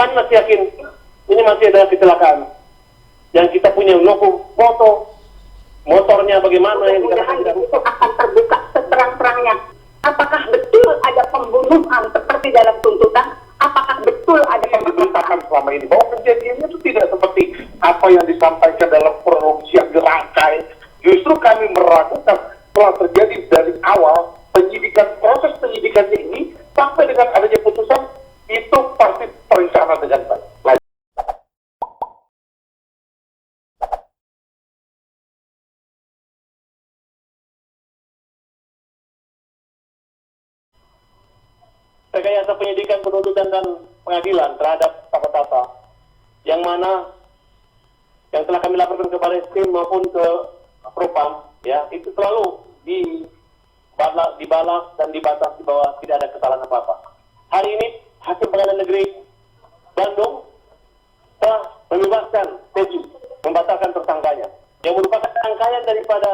kan masih yakin ini masih ada kecelakaan. Yang kita punya foto motornya bagaimana yang dikatakan tidak itu akan terbuka seterang-terangnya. Apakah betul ada pembunuhan seperti dalam tuntutan? Apakah betul ada yang diberitakan selama ini bahwa kejadiannya itu tidak seperti apa yang disampaikan dalam kronologis yang dirangkai? Justru kami meragukan telah terjadi dari awal proses penyidikan ini sampai dengan adanya putusan itu pasti terencana dengan baik. Rekayasa penyidikan, penuntutan dan pengadilan terhadap tata-tata yang mana yang telah kami laporkan ke Barreskrim maupun ke Propam, ya, itu selalu dibalas dan dibatasi bahwa tidak ada kesalahan apa-apa. Hari ini Hakim Pengadilan Negeri Bandung telah membebaskan Peggy, membatalkan tersangkanya, yang merupakan rangkaian daripada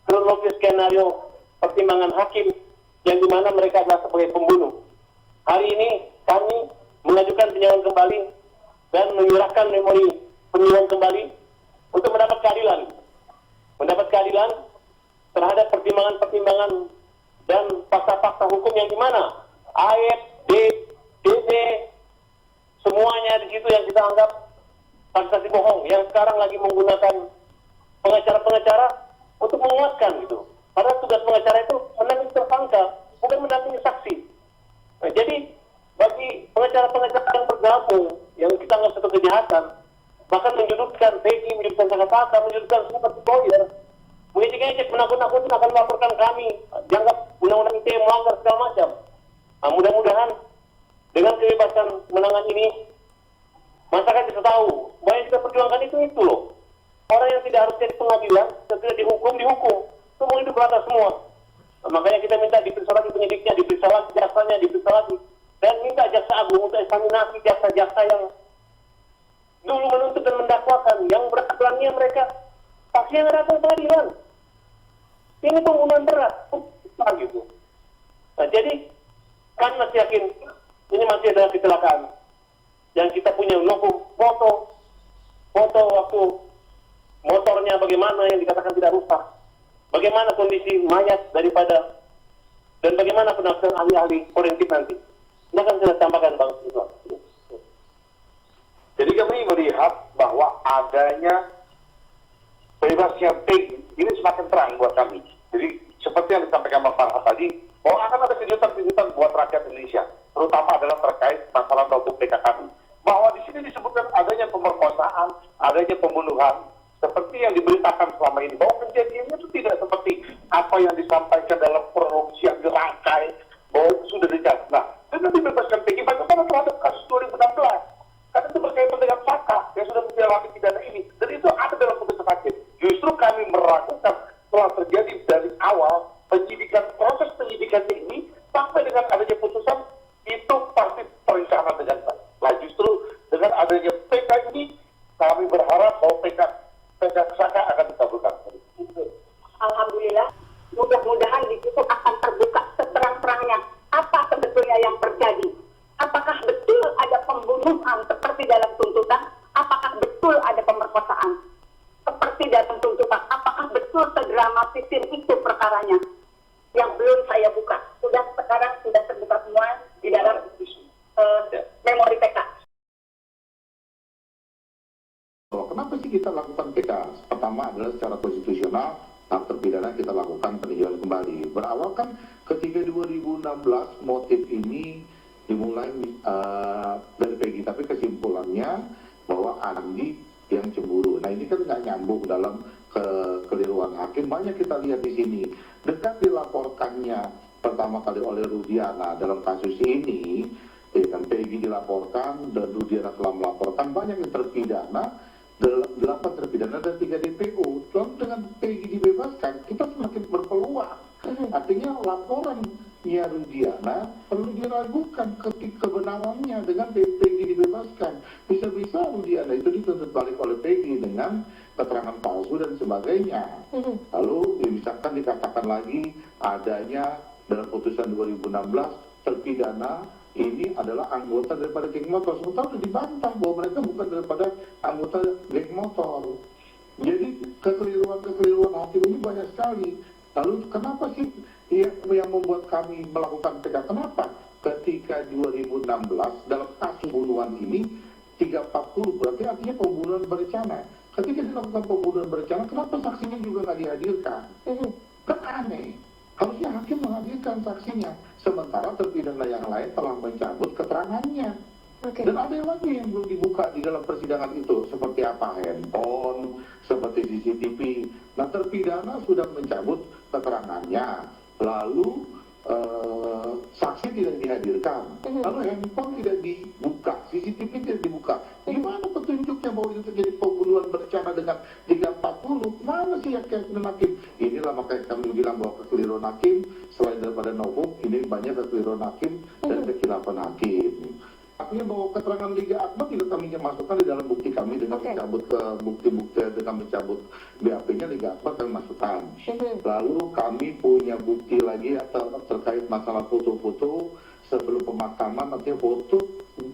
kronologis skenario pertimbangan hakim yang dimana mereka adalah sebagai pembunuh. Hari ini kami mengajukan penyerahan kembali dan menyerahkan memori penyerahan kembali untuk mendapat keadilan. Mendapat keadilan terhadap pertimbangan-pertimbangan dan fakta-fakta hukum yang dimana AF, DD, semuanya di situ yang kita anggap transaksi bohong yang sekarang lagi menggunakan pengacara-pengacara untuk menguatkan gitu. Padahal tugas pengacara itu mendampingi tersangka, bukan mendampingi saksi. Nah, jadi bagi pengacara-pengacara yang bergabung yang kita anggap satu kejahatan, bahkan menjudutkan Peggy, menjudutkan kakak, menjudutkan seperti lawyer, mengejek-ejek, menakut-nakutin akan melaporkan kami, dianggap undang-undang ITE melanggar segala macam. Nah, mudah-mudahan dengan kebebasan kemenangan ini, masyarakat bisa tahu bahwa yang kita perjuangkan itu loh. Orang yang tidak harus jadi pengadilan, ketika dihukum, semua itu rata semua. Nah, makanya kita minta diperiksa lagi penyidiknya, diperiksa lagi jaksanya, diperiksa lagi. Dan minta jaksa agung untuk eksaminasi jaksa-jaksa yang dulu menuntut dan mendakwakan, yang beraturannya mereka saksi yang datang pengadilan. Ini pembunuhan berat, gitu. Nah, jadi kan masih yakin ini masih ada kecelakaan. Yang kita punya foto waktu motornya bagaimana yang dikatakan tidak rusak. Bagaimana kondisi mayat daripada dan bagaimana penafsiran ahli-ahli forensik nanti. Ini akan saya tambahkan Bang Islam. Jadi kami melihat bahwa adanya bebasnya Peggy ini semakin terang buat kami. Jadi seperti yang disampaikan Bang Farhad tadi, bahwa akan ada kejutan-kejutan buat rakyat Indonesia, terutama adalah terkait masalah notebook PK kami. Bahwa di sini disebutkan adanya pemerkosaan, adanya pembunuhan, seperti yang diberitakan selama ini, bahwa kejadiannya itu tidak seperti apa yang disampaikan dalam kronologis yang dirangkai, bahwa itu sudah dicatat. Nah, dengan dibebaskan Peggy, bagaimana terhadap kasus 2016? Karena itu berkaitan dengan fakta yang sudah menjalani pidana ini, dan itu ada dalam putusan hakim. Justru kami meragukan telah terjadi dari awal proses penyidikan ini sampai dengan adanya putusan itu pasti terencana dengan baik. Nah, justru dengan adanya PK ini kami berharap bahwa PK tersangka akan dikabulkan. Alhamdulillah, mudah-mudahan di situ akan terbuka seterang-terangnya apa sebetulnya yang terjadi. Apakah betul ada pembunuhan seperti dalam tuntutan? Apakah betul ada pemerkosaan seperti dalam tuntutan? Apakah betul sedramatisir itu perkaranya? Yang belum saya buka. Sekarang sudah terbuka semua di dalam memori PK. Kenapa sih kita lakukan PK? Pertama adalah secara konstitusional, hak terpidana kita lakukan peninjauan kembali. Berawal kan ketika 2016 motif ini dimulai dari Peggy, tapi kesimpulannya bahwa Andi yang cemburu. Nah, ini kan nggak nyambung dalam kekeliruan hakim. Banyak kita lihat di sini. Dekat dilaporkannya pertama kali oleh Rudiana dalam kasus ini, kan Peggy dilaporkan dan Rudiana telah melaporkan, banyak yang terpidana, 8 terpidana dan 3 DPO. Lalu dengan Peggy dibebaskan, kita semakin berpeluang. Artinya laporannya Rudiana perlu diragukan kebenarannya dengan Peggy dibebaskan. Bisa-bisa Rudiana itu dituntut balik oleh Peggy dengan keterangan palsu dan sebagainya. Lalu misalkan dikatakan lagi adanya dalam putusan 2016 terpidana ini adalah anggota daripada geng motor. Sementara sudah dibantah bahwa mereka bukan daripada anggota geng motor. Jadi kekeliruan hakim ini banyak sekali. Lalu kenapa sih yang membuat kami melakukan PK? Kenapa? Ketika 2016 dalam kasus pembunuhan ini 340 berarti artinya pembunuhan berencana. Ketika dilakukan pembunuhan berencana, kenapa saksinya juga nggak dihadirkan? Kan aneh. Harusnya hakim menghadirkan saksinya. Sementara terpidana yang lain telah mencabut keterangannya. Dan ada lagi yang belum dibuka di dalam persidangan itu. Seperti apa? Handphone, seperti CCTV. Nah, terpidana sudah mencabut keterangannya. Lalu saksi tidak dihadirkan. Lalu handphone tidak dibuka, CCTV tidak dibuka. Gimana petunjuknya bahwa itu terjadi pembunuhan berencana dengan 340? Mana sih yang keyakinan hakim? Inilah makanya kami bilang bahwa kekeliruan hakim selain daripada novum, ini banyak kekeliruan hakim dan kekhilafan hakim. Artinya bahwa keterangan Liga Akbar tidak kami masukkan di dalam bukti kami dengan mencabut ke bukti-bukti dengan mencabut BAP-nya Liga Akbar kami masukkan. Lalu kami punya bukti lagi atau terkait masalah foto-foto sebelum pemakaman, artinya foto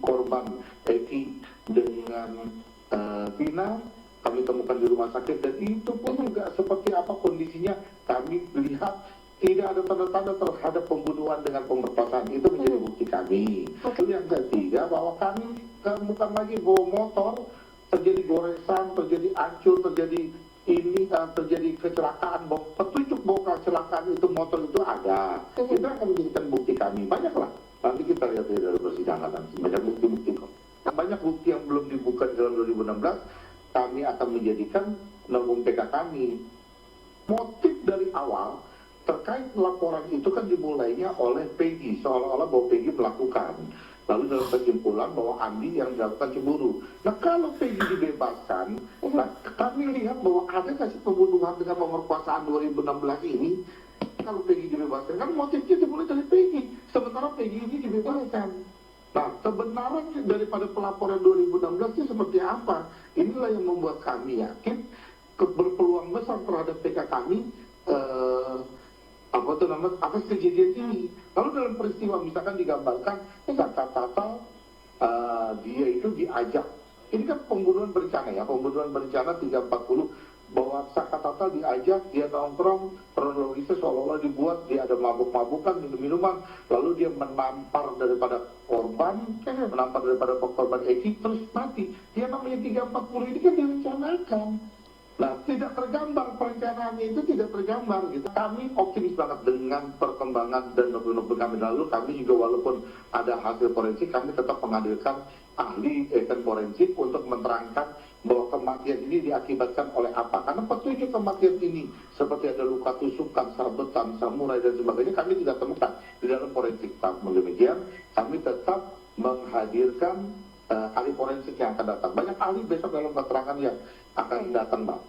korban Eki dengan Vina kami temukan di rumah sakit dan itu pun juga seperti apa kondisinya kami lihat tidak ada tanda-tanda terhadap pembunuhan dengan pemerkosaan. Itu menjadi bukti kami. Yang ketiga, bahwa kami temukan lagi bahwa motor terjadi goresan, terjadi hancur, terjadi kecelakaan, bahwa petunjuk bahwa kecelakaan itu motor itu ada. Kita akan menjadikan bukti kami. Banyaklah. Nanti kita lihat di dalam persidangan nanti. Banyak bukti-bukti kok. Banyak bukti yang belum dibuka di dalam 2016. Kami akan menjadikan novum PK kami. Motif dari awal terkait laporan itu kan dimulainya oleh Peggy, seolah-olah bahwa Peggy melakukan. Lalu dalam kesimpulan bahwa Andi yang dilakukan cemburu. Nah kalau Peggy dibebaskan, nah, kami lihat bahwa ada kasih pembunuhan dengan pemerkosaan 2016 ini. Kalau Peggy dibebaskan, kan motifnya dimulai dari Peggy. Sementara Peggy ini dibebaskan. Nah kebenaran daripada pelaporan 2016 itu seperti apa? Inilah yang membuat kami yakin berpeluang besar terhadap PK kami atas kejadian ini. Lalu dalam peristiwa misalkan digambarkan Saka Tatal dia itu diajak. Ini kan pembunuhan berencana ya, pembunuhan berencana 340 bahwa Saka Tatal diajak, dia nongkrong, kronologisnya seolah-olah dibuat, dia ada mabuk-mabukan, minum-minuman, lalu dia menampar daripada korban Eki, terus mati. Dia namanya 340 ini kan direncanakan. Nah, tidak tergambar perencanaannya itu tidak tergambar gitu. Kami optimis banget dengan perkembangan dan novum kami lalu. Kami juga walaupun ada hasil forensik, kami tetap menghadirkan ahli forensik untuk menerangkan bahwa kematian ini diakibatkan oleh apa. Karena petunjuk kematian ini seperti ada luka tusukan, sabetan, samurai dan sebagainya kami tidak temukan di dalam forensik. Namun demikian, kami tetap menghadirkan ahli forensik yang akan datang. Banyak ahli besok dalam keterangan yang akan datang, Mbak.